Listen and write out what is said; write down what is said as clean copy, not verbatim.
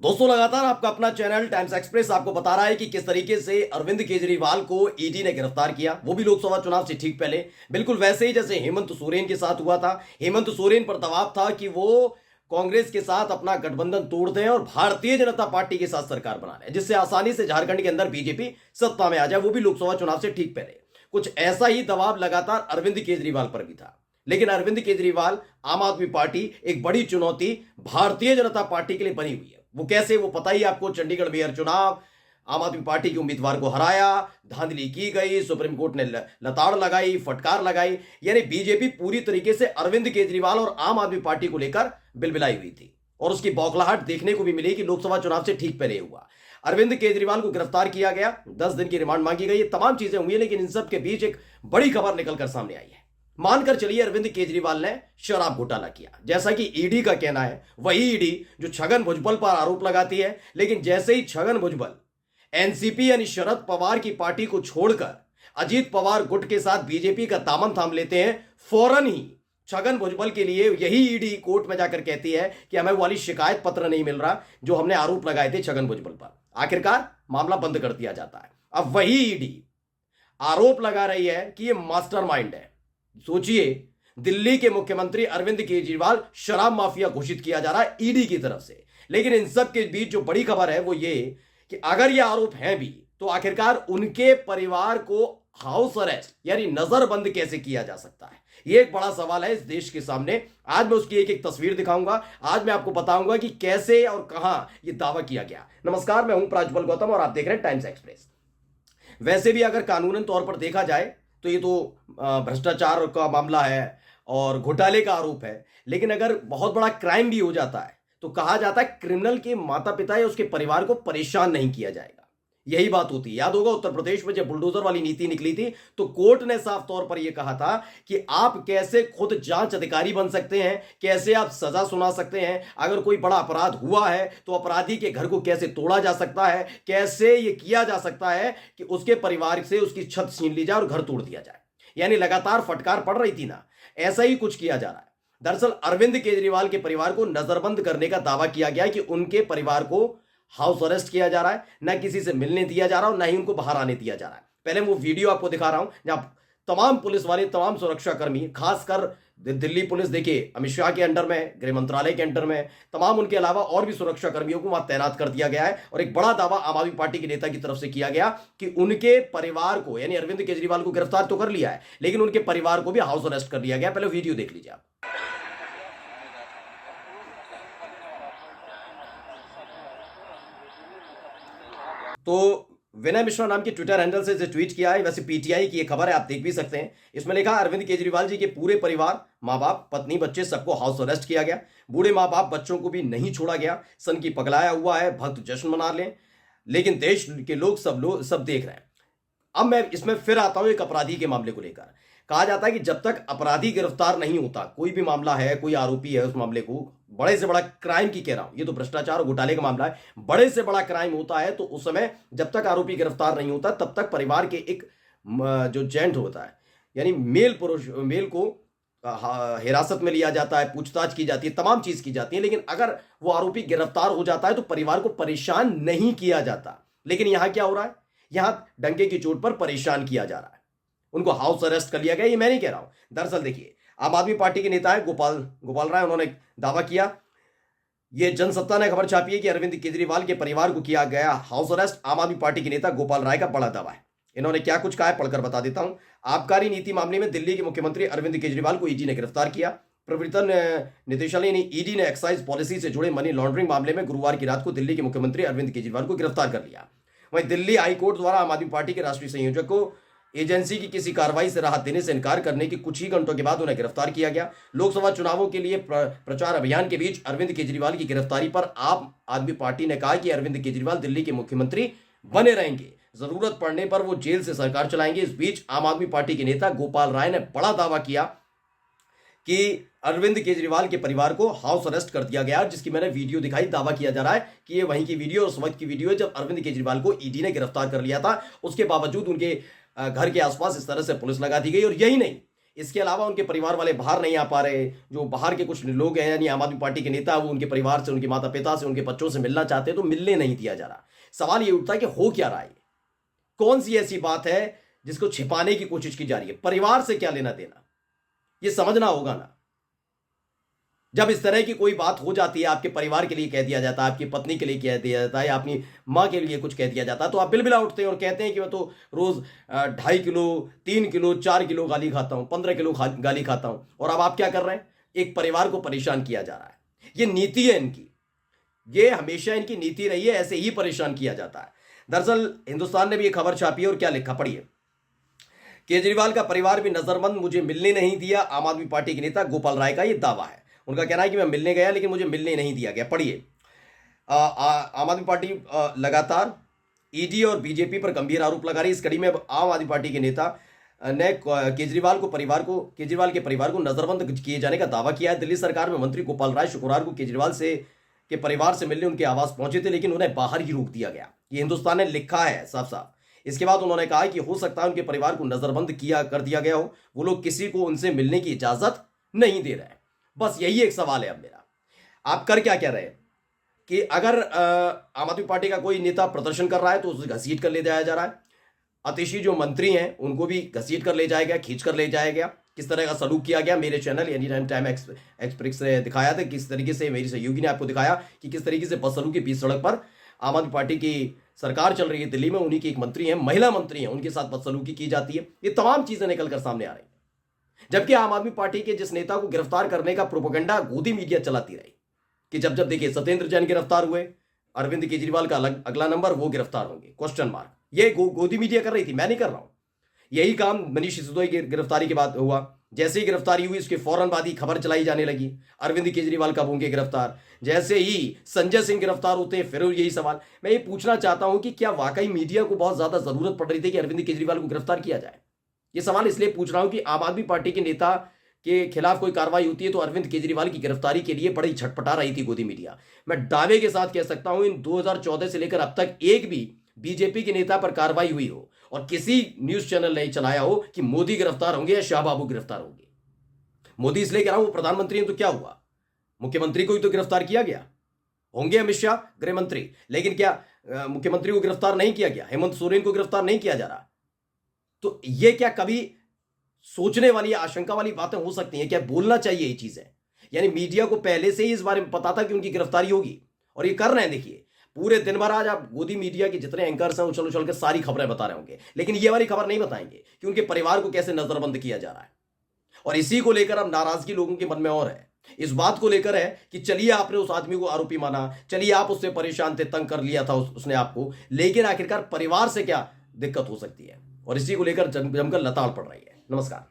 दोस्तों, लगातार आपका अपना चैनल टाइम्स एक्सप्रेस आपको बता रहा है कि किस तरीके से अरविंद केजरीवाल को ईडी ने गिरफ्तार किया, वो भी लोकसभा चुनाव से ठीक पहले। बिल्कुल वैसे ही जैसे हेमंत सोरेन के साथ हुआ था। हेमंत सोरेन पर दबाव था कि वो कांग्रेस के साथ अपना गठबंधन तोड़ दें और भारतीय जनता पार्टी के साथ सरकार बना लें, जिससे आसानी से झारखंड के अंदर बीजेपी सत्ता में आ जाए, वो भी लोकसभा चुनाव से ठीक पहले। कुछ ऐसा ही दबाव लगातार अरविंद केजरीवाल पर भी था। लेकिन अरविंद केजरीवाल, आम आदमी पार्टी एक बड़ी चुनौती भारतीय जनता पार्टी के लिए बनी हुई है। वो कैसे, वो पता ही आपको। चंडीगढ़ मेयर चुनाव, आम आदमी पार्टी के उम्मीदवार को हराया, धांधली की गई, सुप्रीम कोर्ट ने लताड़ लगाई, फटकार लगाई। यानी बीजेपी पूरी तरीके से अरविंद केजरीवाल और आम आदमी पार्टी को लेकर बिलबिलाई हुई थी। और उसकी बौखलाहट देखने को भी मिली कि लोकसभा चुनाव से ठीक पहले हुआ। अरविंद केजरीवाल को गिरफ्तार किया गया, 10 दिन की रिमांड मांगी गई, ये तमाम चीजें हुई। लेकिन इन सब के बीच एक बड़ी खबर निकलकर सामने आई है। मानकर चलिए अरविंद केजरीवाल ने शराब घोटाला किया, जैसा कि ईडी का कहना है। वही ईडी जो छगन भुजबल पर आरोप लगाती है। लेकिन जैसे ही छगन भुजबल एनसीपी यानी शरद पवार की पार्टी को छोड़कर अजीत पवार गुट के साथ बीजेपी का दामन थाम लेते हैं, फौरन ही छगन भुजबल के लिए यही ईडी कोर्ट में जाकर कहती है कि हमें वाली शिकायत पत्र नहीं मिल रहा जो हमने आरोप लगाए थे छगन भुजबल पर। आखिरकार मामला बंद कर दिया जाता है। अब वही ईडी आरोप लगा रही है कि यह मास्टरमाइंड है। सोचिए, दिल्ली के मुख्यमंत्री अरविंद केजरीवाल शराब माफिया घोषित किया जा रहा है ईडी की तरफ से। लेकिन इन सब के बीच जो बड़ी खबर है वो ये कि अगर ये आरोप हैं भी, तो आखिरकार उनके परिवार को हाउस अरेस्ट यानी नजरबंद कैसे किया जा सकता है, ये एक बड़ा सवाल है इस देश के सामने। आज मैं उसकी एक एक तस्वीर दिखाऊंगा। आज मैं आपको बताऊंगा कि कैसे और कहां यह दावा किया गया। नमस्कार, मैं हूं प्राज्वल गौतम और आप देख रहे हैं टाइम्स एक्सप्रेस। वैसे भी अगर कानूनन तौर पर देखा जाए तो ये तो भ्रष्टाचार का मामला है और घोटाले का आरोप है। लेकिन अगर बहुत बड़ा क्राइम भी हो जाता है तो कहा जाता है क्रिमिनल के माता पिता या उसके परिवार को परेशान नहीं किया जाएगा। यही बात होती है। याद होगा उत्तर प्रदेश में जब बुलडोजर वाली नीति निकली थी तो कोर्ट ने साफ तौर पर यह कहा था कि आप कैसे खुद जांच अधिकारी बन सकते हैं, कैसे आप सजा सुना सकते हैं, अगर कोई बड़ा अपराध हुआ है तो अपराधी के घर को कैसे तोड़ा जा सकता है, कैसे यह किया जा सकता है कि उसके परिवार से उसकी छत छीन ली जाए और घर तोड़ दिया जाए। यानी लगातार फटकार पड़ रही थी ना, ऐसा ही कुछ किया जा रहा है। दरअसल अरविंद केजरीवाल के परिवार को नजरबंद करने का दावा किया गया कि उनके परिवार को हाउस अरेस्ट किया जा रहा है, ना किसी से मिलने दिया जा रहा है और ना ही उनको बाहर आने दिया जा रहा है। पहले वो वीडियो आपको दिखा रहा हूं जहां तमाम पुलिस वाले, तमाम सुरक्षाकर्मी, खासकर दिल्ली पुलिस, देखिए अमित शाह के अंडर में, गृह मंत्रालय के अंडर में, तमाम उनके अलावा और भी सुरक्षा कर्मियों को वहां तैनात कर दिया गया है। और एक बड़ा दावा आम आदमी पार्टी के नेता की तरफ से किया गया कि उनके परिवार को, यानी अरविंद केजरीवाल को गिरफ्तार तो कर लिया है, लेकिन उनके परिवार को भी हाउस अरेस्ट कर लिया गया। पहले वीडियो देख लीजिए आप। तो विनय मिश्रा नाम के ट्विटर हैंडल से ट्वीट किया है। वैसे पीटीआई की ये खबर है, आप देख भी सकते हैं। इसमें लिखा, अरविंद केजरीवाल जी के पूरे परिवार, माँ बाप, पत्नी, बच्चे, सबको हाउस अरेस्ट किया गया। बूढ़े माँ बाप बच्चों को भी नहीं छोड़ा गया। सन की पगलाया हुआ है, भक्त जश्न मना लें, लेकिन देश के लोग सब देख रहे हैं। अब मैं इसमें फिर आता हूं एक अपराधी के मामले को लेकर। कहा जाता है कि जब तक अपराधी गिरफ्तार नहीं होता, कोई भी मामला है, कोई आरोपी है, उस मामले को, बड़े से बड़ा क्राइम की कह रहा हूं, ये तो भ्रष्टाचार और घोटाले का मामला है, बड़े से बड़ा क्राइम होता है तो उस समय जब तक आरोपी गिरफ्तार नहीं होता तब तक परिवार के एक जो जेंट होता है, यानी मेल को हिरासत में लिया जाता है, पूछताछ की जाती है, तमाम चीज की जाती है। लेकिन अगर वो आरोपी गिरफ्तार हो जाता है तो परिवार को परेशान नहीं किया जाता। लेकिन यहां क्या हो रहा है, यहां डंके की चोट पर परेशान किया जा रहा है। उनको हाउस अरेस्ट कर लिया गया। ये मैं नहीं कह रहा हूं। दरअसल देखिए, आम आदमी पार्टी के नेता है गोपाल राय, उन्होंने दावा किया, ये जनसत्ता ने खबर छापी है कि अरविंद केजरीवाल के परिवार को किया गया हाउस अरेस्ट। आम आदमी पार्टी के नेता गोपाल राय का बड़ा दावा है। इन्होंने क्या कुछ कहा है, पढ़कर बता देता हूं। आबकारी नीति मामले में दिल्ली के मुख्यमंत्री अरविंद केजरीवाल को ईडी ने गिरफ्तार किया। प्रवर्तन निदेशालय यानी ईडी ने एक्साइज पॉलिसी से जुड़े मनी लॉन्ड्रिंग मामले में गुरुवार की रात को दिल्ली के मुख्यमंत्री अरविंद केजरीवाल को गिरफ्तार कर लिया। वहीं दिल्ली हाईकोर्ट द्वारा आम आदमी पार्टी के राष्ट्रीय संयोजक को एजेंसी की किसी कार्रवाई से राहत देने से इनकार करने के कुछ ही घंटों के बाद उन्हें गिरफ्तार किया गया। लोकसभा चुनावों के लिए प्रचार अभियान के बीच अरविंद केजरीवाल की गिरफ्तारी पर आम आदमी पार्टी ने कहा कि अरविंद केजरीवाल दिल्ली के मुख्यमंत्री बने रहेंगे, जरूरत पड़ने पर वो जेल से सरकार चलाएंगे। इस बीच आम आदमी पार्टी के नेता गोपाल राय ने बड़ा दावा किया कि अरविंद केजरीवाल के परिवार को हाउस अरेस्ट कर दिया गया, जिसकी मैंने वीडियो दिखाई। दावा किया जा रहा है कि ये वहीं की वीडियो और उस वक्त की वीडियो है जब अरविंद केजरीवाल को ईडी ने गिरफ्तार कर लिया था। उसके बावजूद उनके घर के आसपास इस तरह से पुलिस लगा दी गई। और यही नहीं, इसके अलावा उनके परिवार वाले बाहर नहीं आ पा रहे, जो बाहर के कुछ लोग हैं यानी आम आदमी पार्टी के नेता, वो उनके परिवार से, उनके माता पिता से, उनके बच्चों से मिलना चाहते हैं तो मिलने नहीं दिया जा रहा। सवाल ये उठता है कि हो क्या रहा है, कौन सी ऐसी बात है जिसको छिपाने की कोशिश की जा रही है, परिवार से क्या लेना देना, ये समझना होगा ना। जब इस तरह की कोई बात हो जाती है, आपके परिवार के लिए कह दिया जाता है, आपकी पत्नी के लिए कह दिया जाता है, या अपनी माँ के लिए कुछ कह दिया जाता है, तो आप बिलबिला उठते हैं और कहते हैं कि मैं तो रोज 2.5 किलो, 3 किलो, 4 किलो गाली खाता हूं, 15 किलो गाली खाता हूं। और अब आप क्या कर रहे हैं, एक परिवार को परेशान किया जा रहा है। ये नीति है इनकी, ये हमेशा इनकी नीति रही है, ऐसे ही परेशान किया जाता है। दरअसल हिंदुस्तान ने भी एक खबर छापी है और क्या लिखा, पढ़िए। केजरीवाल का परिवार भी नजरबंद, मुझे मिलने नहीं दिया, आम आदमी पार्टी के नेता गोपाल राय का यह दावा है। उनका कहना है कि मैं मिलने गया लेकिन मुझे मिलने नहीं दिया गया। पढ़िए, आम आदमी पार्टी लगातार ईडी और बीजेपी पर गंभीर आरोप लगा रही है। इस कड़ी में आम आदमी पार्टी के नेता ने केजरीवाल के परिवार को नजरबंद किए जाने का दावा किया है। दिल्ली सरकार में मंत्री गोपाल राय शुक्रवार को केजरीवाल के परिवार से मिलने उनके आवास पहुंचे थे, लेकिन उन्हें बाहर ही रोक दिया गया। ये हिंदुस्तान ने लिखा है साफ साफ। इसके बाद उन्होंने कहा कि हो सकता है उनके परिवार को नजरबंद कर दिया गया हो, वो लोग किसी को उनसे मिलने की इजाजत नहीं दे रहे। बस यही एक सवाल है अब मेरा, आप कर क्या रहे हैं कि अगर आम आदमी पार्टी का कोई नेता प्रदर्शन कर रहा है तो उसे घसीट कर ले जाया जा रहा है। अतिशी जो मंत्री हैं उनको भी घसीट कर ले जाया गया, खींच कर ले जाया गया। किस तरह का सलूक किया गया, मेरे चैनल यानी टाइम एक्सप्रेस ने दिखाया था किस तरीके से, मेरी सहयोगी ने आपको दिखाया कि किस तरीके से बदसलूकी बीच सड़क पर आम आदमी पार्टी की सरकार चल रही है दिल्ली में, उन्हीं की एक मंत्री है, महिला मंत्री है, उनके साथ बदसलूकी की जाती है। ये तमाम चीजें निकलकर सामने आ रही है। जबकि आम आदमी पार्टी के जिस नेता को गिरफ्तार करने का प्रोपेगेंडा गोदी मीडिया चलाती रही कि जब देखिए सत्येंद्र जैन गिरफ्तार हुए, अरविंद केजरीवाल का अगला नंबर, वो गिरफ्तार होंगे, क्वेश्चन मार्क, ये गोदी मीडिया कर रही थी, मैं नहीं कर रहा हूं। यही काम मनीष सिसोदिया की गिरफ्तारी के बाद हुआ। जैसे ही गिरफ्तारी हुई उसके फौरन बाद ही खबर चलाई जाने लगी अरविंद केजरीवाल कब होंगे गिरफ्तार। जैसे ही संजय सिंह गिरफ्तार होते हैं फिर यही सवाल। मैं ये पूछना चाहता हूं कि क्या वाकई मीडिया को बहुत ज्यादा जरूरत पड़ रही थी कि अरविंद केजरीवाल को गिरफ्तार किया जाए? ये सवाल इसलिए पूछ रहा हूं कि आम आदमी पार्टी के नेता के खिलाफ कोई कार्रवाई होती है तो अरविंद केजरीवाल की गिरफ्तारी के लिए बड़ी छटपटा रही थी गोदी मीडिया। मैं दावे के साथ कह सकता हूं इन 2014 से लेकर अब तक एक भी बीजेपी के नेता पर कार्रवाई हुई हो और किसी न्यूज चैनल ने चलाया हो कि मोदी गिरफ्तार होंगे या शाह बाबू गिरफ्तार होंगे। मोदी इसलिए कह रहा हूं, वो प्रधानमंत्री हैं तो क्या हुआ, मुख्यमंत्री को ही तो गिरफ्तार किया गया, होंगे अमित शाह गृह मंत्री, लेकिन क्या मुख्यमंत्री को गिरफ्तार नहीं किया गया, हेमंत सोरेन को गिरफ्तार नहीं किया जा रहा? तो ये क्या कभी सोचने वाली आशंका वाली बातें हो सकती हैं? क्या बोलना चाहिए ये चीजें? यानी मीडिया को पहले से ही इस बारे में पता था कि उनकी गिरफ्तारी होगी और ये कर रहे हैं। देखिए पूरे दिन भर आज आप गोदी मीडिया के जितने एंकर्स हैं उछल उछल के सारी खबरें बता रहे होंगे, लेकिन ये वाली खबर नहीं बताएंगे कि उनके परिवार को कैसे नजरबंद किया जा रहा है। और इसी को लेकर अब नाराजगी लोगों के मन में और है, इस बात को लेकर है कि चलिए आपने उस आदमी को आरोपी माना, चलिए आप उससे परेशान थे, तंग कर लिया था उसने आपको, लेकिन आखिरकार परिवार से क्या दिक्कत हो सकती है? और इसी को लेकर जमकर लताड़ पड़ रही है। नमस्कार।